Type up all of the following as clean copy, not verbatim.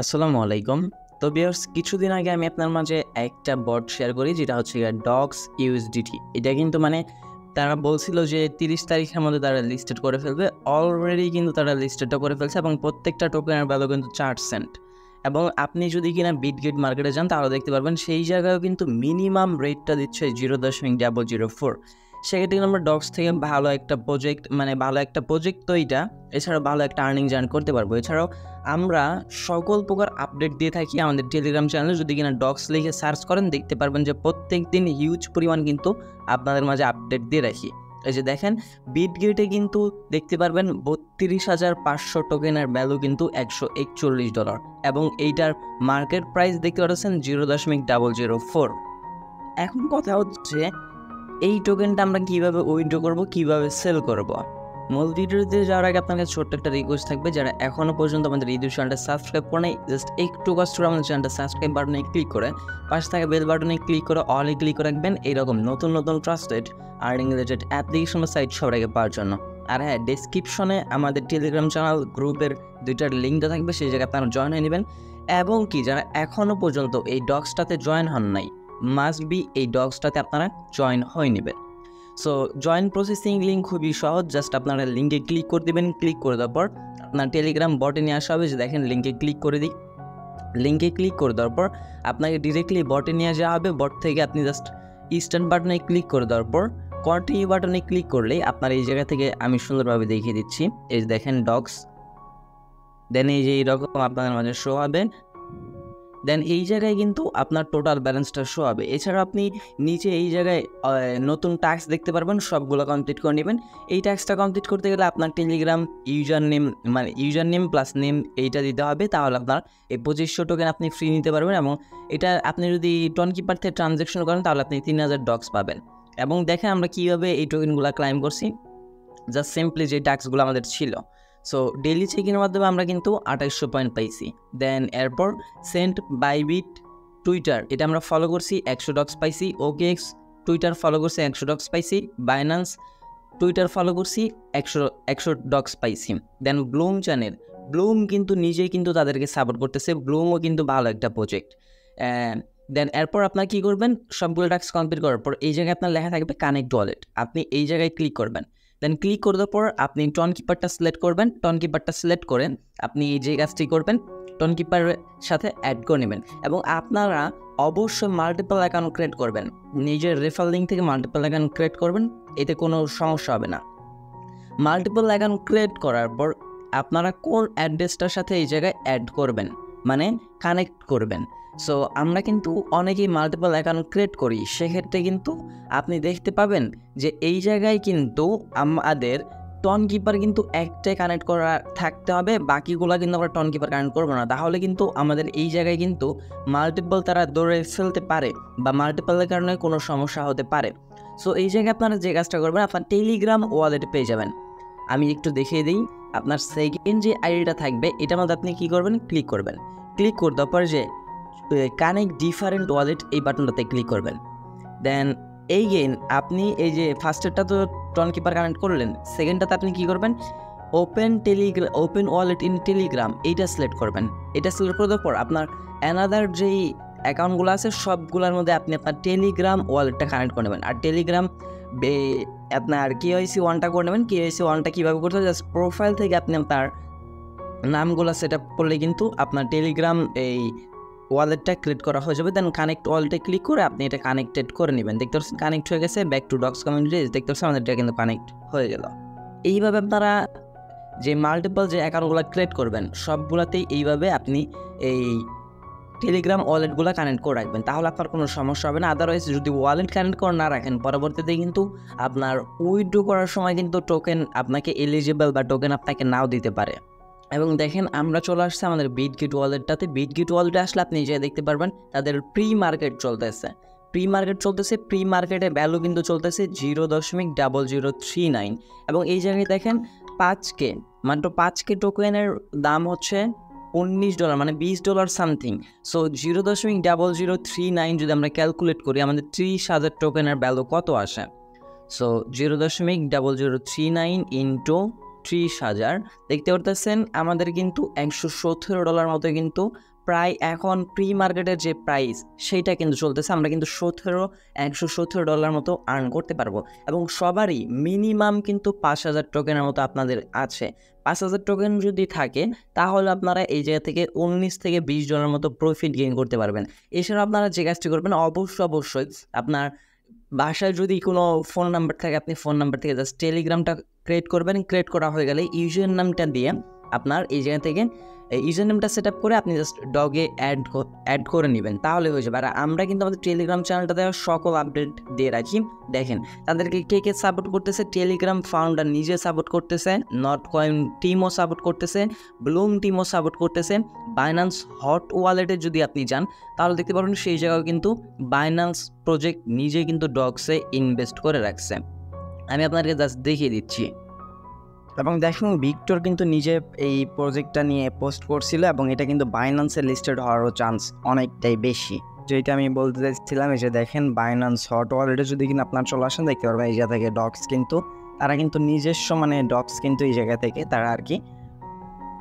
আসসালামু আলাইকুম। তো ভিউয়ার্স, কিছুদিন আগে আমি আপনার মাঝে একটা বট শেয়ার করি, যেটা হচ্ছে ডক্স ইউএসডিটি। এটা কিন্তু তারা বলছিল যে 30 তারিখের মধ্যে তারা লিস্টেড করে ফেলবে। অলরেডি কিন্তু তারা লিস্টেডটা করে ফেলছে এবং প্রত্যেকটা টোকেনের ভ্যালু কিন্তু 4 সেন্ট। এবং আপনি যদি কিনা বিটগেট মার্কেটে যান তাহলে দেখতে পারবেন সেই জায়গায়ও কিন্তু মিনিমাম রেটটা দিচ্ছে 0.004। সেক্ষেত্রে আমরা ডক্স থেকে ভালো একটা প্রজেক্ট তো এটা, এছাড়াও ভালো একটা আর্নিং জার্ন করতে পারবো। এছাড়াও আমরা সকল প্রকার আপডেট দিয়ে থাকি আমাদের টেলিগ্রাম চ্যানেলে। যদি কিনা ডক্স লিখে সার্চ করেন দেখতে পারবেন যে প্রত্যেক দিন হিউজ পরিমাণ কিন্তু আপনাদের মাঝে আপডেট দিয়ে রাখি। এই যে দেখেন, বিটগেটে কিন্তু দেখতে পারবেন 32,500 টোকেনের ভ্যালু কিন্তু $141 এবং এইটার মার্কেট প্রাইস দেখতে পাচ্ছেন 0.004। এখন কথা হচ্ছে এই টোকেনটা আমরা কিভাবে উইথড্র করব, কিভাবে সেল করব। মূল ভিডিওতে যাওয়ার আগে আপনার কাছে ছোট্ট একটা রিকোয়েস্ট থাকবে, যারা এখনও পর্যন্ত আমাদের ইউটিউব চ্যানেলটা সাবস্ক্রাইব করে নেই, জাস্ট একটু কষ্ট করে আমাদের চ্যানেলটা সাবস্ক্রাইব বাটনে ক্লিক করে পাশে থাকা বেল বাটনে ক্লিক করে অলে ক্লিক করে রাখবেন এইরকম নতুন নতুন ট্রাস্টেড আর্নিং রিলেটেড অ্যাপ্লিকেশন বা সাইট সবার আগে পাওয়ার জন্য। আর হ্যাঁ, ডেসক্রিপশনে আমাদের টেলিগ্রাম চ্যানেল গ্রুপের দুইটার লিঙ্ক দেওয়া থাকবে, সেই জায়গায় আপনারা জয়েন হয়ে নেবেন। এবং কি যারা এখনও পর্যন্ত এই ডক্সটাতে জয়েন হন নাই, মাস্ট বি এই ডক্সটাতে আপনারা জয়েন হয়ে নেবেন। সো জয়েন প্রসেসিং লিঙ্ক খুবই সহজ, জাস্ট আপনারা লিঙ্কে ক্লিক করে দেবেন। ক্লিক করে দেওয়ার পর আপনার টেলিগ্রাম বটে নিয়ে আসা হবে। যে দেখেন, লিঙ্কে ক্লিক করে দিই। লিঙ্কে ক্লিক করে দেওয়ার পর আপনাকে ডিরেক্টলি বটে নিয়ে যাওয়া হবে। বট থেকে আপনি জাস্ট স্টার্ট বাটনে ক্লিক করে দেওয়ার পর কন্টিনিউ বাটনে ক্লিক করলেই আপনার এই জায়গা থেকে আমি সুন্দরভাবে দেখিয়ে দিচ্ছি। এই যে দেখেন ডক্স, দেন এই যে এইরকম আপনাদের মাঝে শো হবে। দেন এই জায়গায় কিন্তু আপনার টোটাল ব্যালেন্সটা শো হবে। এছাড়া আপনি নিচে এই জায়গায় নতুন টাস্ক দেখতে পারবেন, সবগুলো কমপ্লিট করে নেবেন। এই টাস্কটা কমপ্লিট করতে গেলে আপনার Telegram user name plus name এইটা দিতে হবে। তাহলে আপনার এই 2500 টোকেন আপনি ফ্রি নিতে পারবেন। এবং এটা আপনি যদি টনকিপার থেকে ট্রানজ্যাকশন করেন তাহলে আপনি 3000 ডক্স পাবেন। এবং দেখেন আমরা কীভাবে এই টোকেনগুলো ক্লাইম করছি। জাস্ট সিম্পলি যে টাস্কগুলো আমাদের ছিল। সো ডেইলি চেকিংয়ের মাধ্যমে আমরা কিন্তু 2800 পয়েন্ট পাইছি। দেন এরপর সেন্ট বাইবিট টুইটার, এটা আমরা ফলো করছি, 100 ডক্স পাইছি। ওকেএক্স টুইটার ফলো করছি, 100 ডক্স পাইছি। বাইন্যান্স টুইটার ফলো করছি, 100 ডক্স পাইছি। দেন ব্লুম চ্যানেল, ব্লুম কিন্তু নিজেই কিন্তু তাদেরকে সাপোর্ট করতেছে। ব্লুমও কিন্তু ভালো একটা প্রজেক্ট। দেন এরপর আপনার কী করবেন, সবগুলো টাস্ক কমপ্লিট করার পর এই জায়গায় আপনার লেখা থাকবে কানেক্ট ওয়ালেট, আপনি এই জায়গায় ক্লিক করবেন। দেন ক্লিক করে দেওয়ার পর আপনি টনকিপারটা সিলেক্ট করবেন। টনকিপারটা সিলেক্ট করে আপনি এই যে কাজটি করবেন, টনকিপারের সাথে অ্যাড করে নেবেন। এবং আপনারা অবশ্যই মাল্টিপল অ্যাকাউন্ট ক্রিয়েট করবেন। নিজের রেফার লিঙ্ক থেকে মাল্টিপল অ্যাকাউন্ট ক্রিয়েট করবেন, এতে কোনো সমস্যা হবে না। মাল্টিপল অ্যাকাউন্ট ক্রিয়েট করার পর আপনারা কোন অ্যাড্রেসটার সাথে এই জায়গায় অ্যাড করবেন, মানে কানেক্ট করবেন। সো আমরা কিন্তু অনেকেই মাল্টিপল অ্যাকাউন্ট ক্রিয়েট করি, সেক্ষেত্রে কিন্তু আপনি দেখতে পাবেন যে এই জায়গায় কিন্তু আমাদের টনকিপার কিন্তু একটাই কানেক্ট করা থাকতে হবে, বাকিগুলো কিন্তু আমরা টনকিপার কানেক্ট করবো না। তাহলে কিন্তু আমাদের এই জায়গায় কিন্তু মাল্টিপল তারা দৌড়ে ফেলতে পারে বা মাল্টিপলের কারণে কোনো সমস্যা হতে পারে। সো এই জায়গায় আপনারা যে কাজটা করবেন, আপনার টেলিগ্রাম ওয়ালেটে পেয়ে যাবেন। আমি একটু দেখিয়ে দিই। আপনার সেকেন্ড যে আইডিটা থাকবে এটার মধ্যে আপনি কী করবেন, ক্লিক করবেন। ক্লিক করে দেওয়ার পর যে কানেক্ট ডিফারেন্ট ওয়ালেট এই বাটনটাতে ক্লিক করবেন। দেন এইগেন আপনি এই যে ফার্স্টেরটা তো টনকিপার কানেক্ট করলেন, সেকেন্ডটাতে আপনি কী করবেন, ওপেন ওয়ালেট ইন টেলিগ্রাম এইটা সিলেক্ট করবেন। এটা সিলেক্ট করে দেওয়ার পর আপনার অ্যানাদার যেই অ্যাকাউন্টগুলো আছে সবগুলোর মধ্যে আপনি আপনার টেলিগ্রাম ওয়ালেটটা কানেক্ট করে নেবেন। আর টেলিগ্রাম আপনার KYC 1টা করে নেবেন। KYC 1টা কীভাবে করতে হবে, জাস্ট প্রোফাইল থেকে আপনি আপনার নামগুলো সেট আপ করলে কিন্তু আপনার টেলিগ্রাম এই ওয়ালেটটা ক্রিয়েট করা হয়ে যাবে। দেন কানেক্ট ওয়ালেটে ক্লিক করে আপনি এটা কানেক্টেড করে নেবেন। দেখতে পাচ্ছেন কানেক্ট হয়ে গেছে। ব্যাক টু ডক্স কমিউনিটি, দেখতে পাচ্ছেন আমাদের এটা কিন্তু কানেক্ট হয়ে গেল। এইভাবে আপনারা যে মাল্টিপল যে অ্যাকাউন্টগুলো ক্রিয়েট করবেন সবগুলোতেই এইভাবে আপনি এই টেলিগ্রাম ওয়ালেটগুলো কানেক্ট করে রাখবেন, তাহলে আপনার কোনো সমস্যা হবে না। আদারওয়াইজ যদি ওয়ালেট কানেক্ট করে না রাখেন, পরবর্তীতে কিন্তু আপনার উইথড্র করার সময় কিন্তু টোকেন আপনাকে এলিজিবল বা টোকেন আপনাকে নাও দিতে পারে। এবং দেখেন আমরা চলে আসছে আমাদের বিটগেট ওয়ালেটটাতে। বিটগেট ওয়ালেটে আসলে আপনি যে দেখতে পারবেন তাদের প্রি মার্কেট চলতেছে। প্রি মার্কেটে ভ্যালু কিন্তু চলতেছে 0.0039। এবং এই জায়গায় দেখেন 5K, মাত্র 5K টোকেনের দাম হচ্ছে $19, মানে $20 সামথিং। সো 0.0039 যদি আমরা ক্যালকুলেট করি আমাদের 30,000 টোকেনের ভ্যালু কত আসে। So 0.0039 into $30,000। দেখতে পারতেছেন আমাদের কিন্তু $117 মতো কিন্তু প্রায় এখন প্রি মার্কেটের যে প্রাইস সেইটা কিন্তু চলতেছে। আমরা কিন্তু $117 মতো আর্ন করতে পারবো এবং সবারই মিনিমাম কিন্তু 5,000 টোকেনের মতো আপনাদের আছে। 5,000 টোকেন যদি থাকে তাহলে আপনারা এই জায়গা থেকে $19 থেকে $20 মতো প্রফিট গেইন করতে পারবেন। এছাড়াও আপনারা যে কাজটি করবেন অবশ্যই আপনার বাসায় যদি কোনো ফোন নাম্বার থাকে আপনি ফোন নাম্বার থেকে জাস্ট টেলিগ্রামটা ক্রিয়েট করবেন। ক্রিয়েট করা হয়ে গেলে ইউজার নামটা দিয়ে আপনার এই জায়গা থেকে ইউজার নেমটা সেট আপ করে আপনি জাস্ট ডগে অ্যাড করে নেবেন, তাহলে হয়ে যাবে। আর আমরা কিন্তু আমাদের টেলিগ্রাম চ্যানেলটাতে সকল আপডেট দিয়ে রাখি। দেখেন তাদেরকে কে সাপোর্ট করতেছে, টেলিগ্রাম ফাউন্ডার নিজে সাপোর্ট করতেছে, নট কয়েন টিমও সাপোর্ট করতেছে, ব্লুম টিমও সাপোর্ট করতেছে। বাইন্যান্স হট ওয়ালেটে যদি আপনি যান তাহলে দেখতে পারবেন সেই জায়গায় কিন্তু বাইন্যান্স প্রজেক্ট নিজে কিন্তু ডগসে ইনভেস্ট করে রাখছে। আমি আপনাদেরকে জাস্ট দেখিয়ে দিচ্ছি। এবং দেখুন ভিক্টর কিন্তু নিজে এই প্রজেক্টটা নিয়ে পোস্ট করছিল এবং এটা কিন্তু বাইন্যান্সে লিস্টেড হওয়ারও চান্স অনেকটাই বেশি। যেটা আমি বলতে চাইছিলাম এই যে দেখেন বাইন্যান্স হট ওয়ালেটে যদি কিনা আপনার চলে আসেন দেখতে পারবেন এই জায়গা থেকে ডগস কিন্তু তারা কিন্তু নিজস্ব ডগস কিন্তু এই জায়গা থেকে তারা আর কি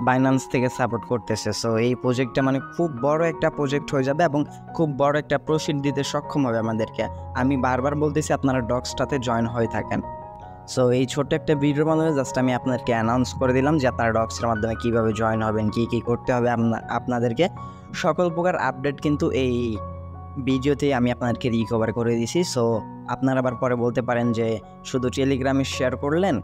বাইন্যান্স থেকে সাপোর্ট করতেছে। সো এই প্রজেক্টটা খুব বড় একটা প্রজেক্ট হয়ে যাবে এবং খুব বড় একটা প্রফিট দিতে সক্ষম হবে আমাদেরকে। আমি বারবার বলতেছি আপনারা ডগসটাতে জয়েন হয়ে থাকেন। সো এই ছোট্ট একটা ভিডিওর মাধ্যমে জাস্ট আমি আপনাদেরকে অ্যানাউন্স করে দিলাম যে আপনারা ডগসের মাধ্যমে কীভাবে জয়েন হবেন, কী করতে হবে আপনাদেরকে সকল প্রকার আপডেট কিন্তু এই ভিডিওতেই আমি আপনাদেরকে রিকভার করে দিয়েছি। সো আপনারা আবার পরে বলতে পারেন যে শুধু টেলিগ্রামে শেয়ার করলেন,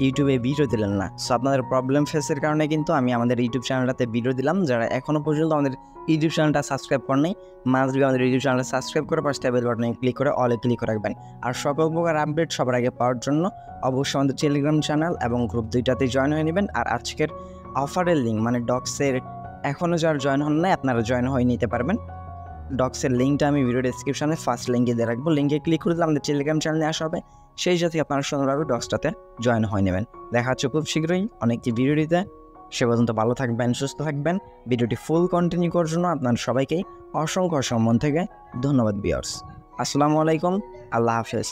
ইউটিউবে ভিডিও দিলেন না। সো আপনাদের প্রবলেম ফেসের কারণে কিন্তু আমি আমাদের ইউটিউব চ্যানেলটাতে ভিডিও দিলাম। যারা এখনও পর্যন্ত আমাদের ইউটিউব চ্যানেলটা সাবস্ক্রাইব করেন নাই মাস্ট বি আমাদের ইউটিউব চ্যানেলটা সাবস্ক্রাইব করে পাশে বেল বাটনে ক্লিক করে অলে ক্লিক করে রাখবেন। আর সকল প্রকার আপডেট সবার আগে পাওয়ার জন্য অবশ্যই আমাদের টেলিগ্রাম চ্যানেল এবং গ্রুপ দুইটাতে জয়েন হয়ে নেবেন। আর আজকের অফারের লিঙ্ক ডগসের এখনও যারা জয়েন হন নাই আপনারা জয়েন হয়ে নিতে পারবেন। ডগসের লিঙ্কটা আমি ভিডিও ডেসক্রিপশনে ফার্স্ট লিঙ্কে দিয়ে রাখবো। লিঙ্কে ক্লিক করে দিলে আমাদের টেলিগ্রাম চ্যানেলে আসা হবে, সেই সাথে আপনারা সুন্দরভাবে ডগসটাতে জয়েন হয়ে নেবেন। দেখা হচ্ছে খুব শীঘ্রই অনেকটি ভিডিওটিতে। সে পর্যন্ত ভালো থাকবেন, সুস্থ থাকবেন। ভিডিওটি ফুল কন্টিনিউ করার জন্য আপনার সবাইকেই অসংখ্য মন থেকে ধন্যবাদ ভিউয়ার্স। আসসালামু আলাইকুম, আল্লাহ হাফেজ।